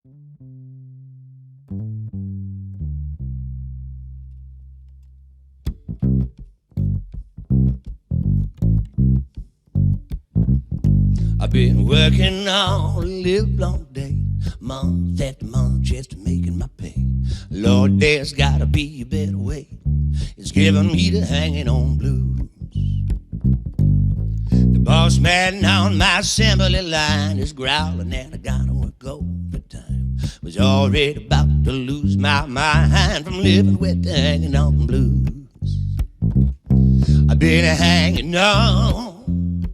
I've been working all live long day, month after month, just making my pay. Lord, there's gotta be a better way. It's giving me the hanging on blues. The boss man on my assembly line is growling and I gotta work overtime. Was already about to lose my mind from living with the hanging on blues. I've been hanging on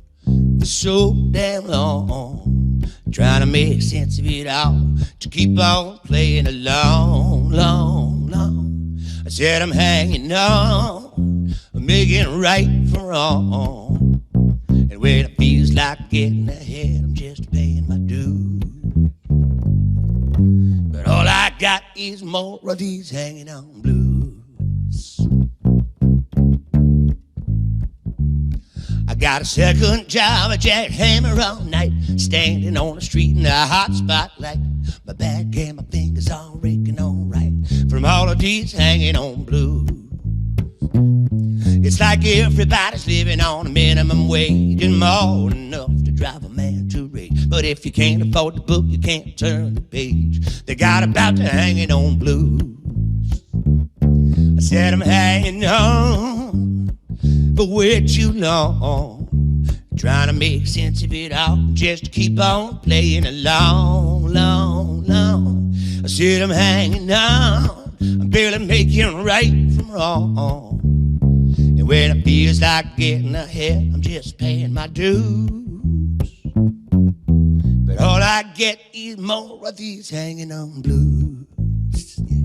so damn long, trying to make sense of it all, to keep on playing along, long, long. I said I'm hanging on, making right from wrong, and when it feels like getting ahead, I'm just paying my dues. But all I got is more of these hanging on blues. I got a second job, a jackhammer all night, standing on the street in the hot spotlight. My back and my fingers all raking on right from all of these hanging on blues. It's like everybody's living on a minimum wage and more than enough to drive a man to rage. But if you can't afford the book, you can't turn the page. They got about the hanging on blues. I said I'm hanging on for way too long, trying to make sense of it all, just to keep on playing along, long, long. I said I'm hanging on, I'm barely making right from wrong, and when it feels like getting ahead, I'm just paying my dues. But all I get is more of these hanging on blues. Yeah.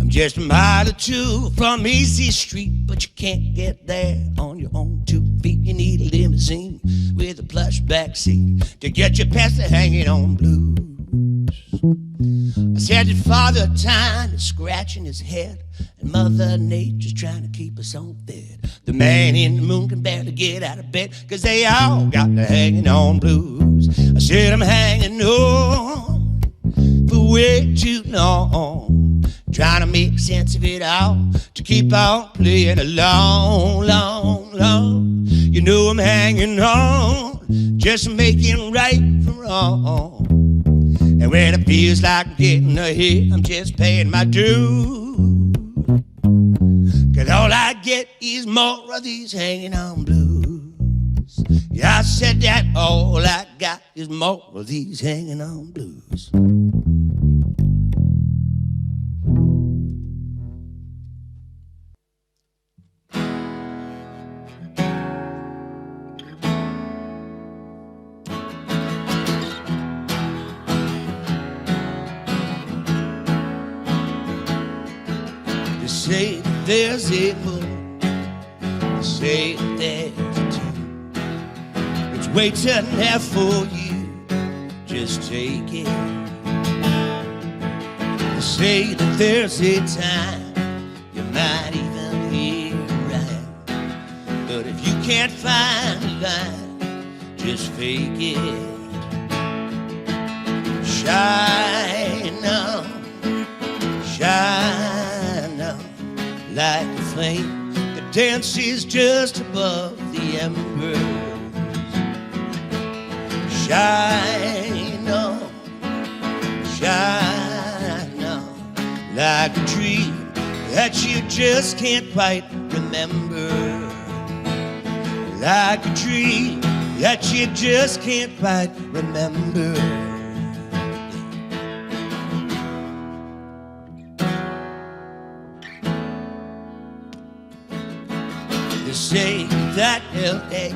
I'm just a mile or two from Easy Street, but you can't get there on your own 2 feet. You need a limousine with a plush back seat to get you past the hanging on blues. I said that Father Time is scratching his head, and Mother Nature's trying to keep us on fed. The man in the moon can barely get out of bed, 'cause they all got the hanging on blues. I said I'm hanging on for way too long, trying to make sense of it all, to keep on playing along, long, long. You know I'm hanging on, just making right from wrong, and when it feels like I'm getting ahead, I'm just paying my dues. 'Cause all I get is more of these hanging on blues. Yeah, I said that all I got is more of these hanging on blues. They say that there's a moon, they say that there's a tune, it's waiting there for you, just take it. They say that there's a time you might even hear right, but if you can't find a line, just fake it. Shine on, shine on like a flame that dances just above the embers. Shine on, shine on like a dream that you just can't quite remember. Like a dream that you just can't quite remember. They say that L.A.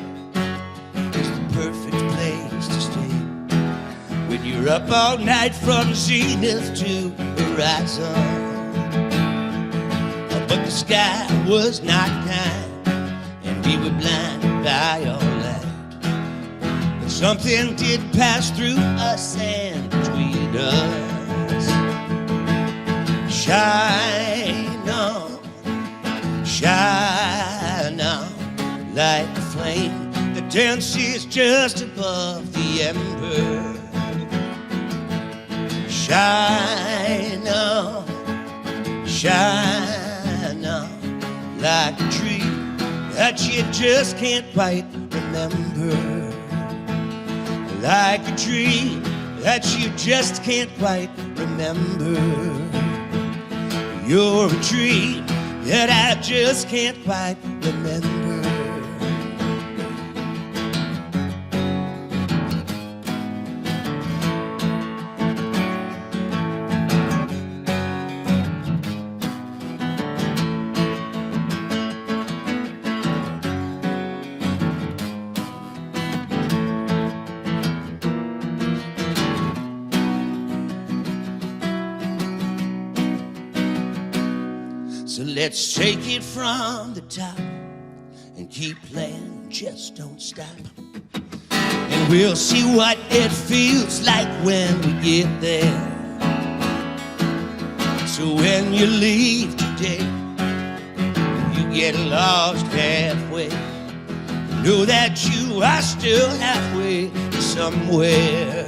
is the perfect place to stay when you're up all night from zenith to horizon. but the sky was not kind, and we were blinded by all light. But something did pass through us and between us. Shine on, shine on like a flame that dances just above the ember. Shine on, shine on like a tree that you just can't quite remember. Like a tree that you just can't quite remember. You're a tree that I just can't quite remember. So let's take it from the top and keep playing, just don't stop. And we'll see what it feels like when we get there. So when you leave today, you get lost halfway, know that you are still halfway somewhere.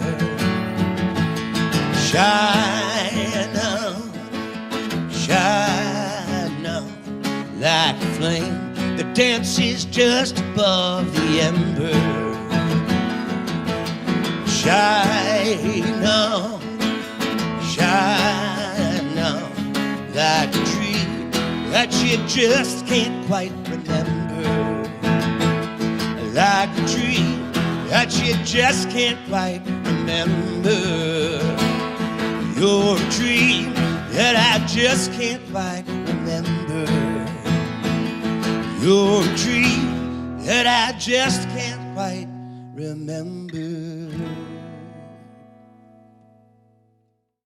Shine on, shine like a flame that dances just above the ember. Shine on, shine on like a tree that you just can't quite remember. Like a tree that you just can't quite remember. You're a tree that I just can't quite remember. You're a tree that I just can't quite remember.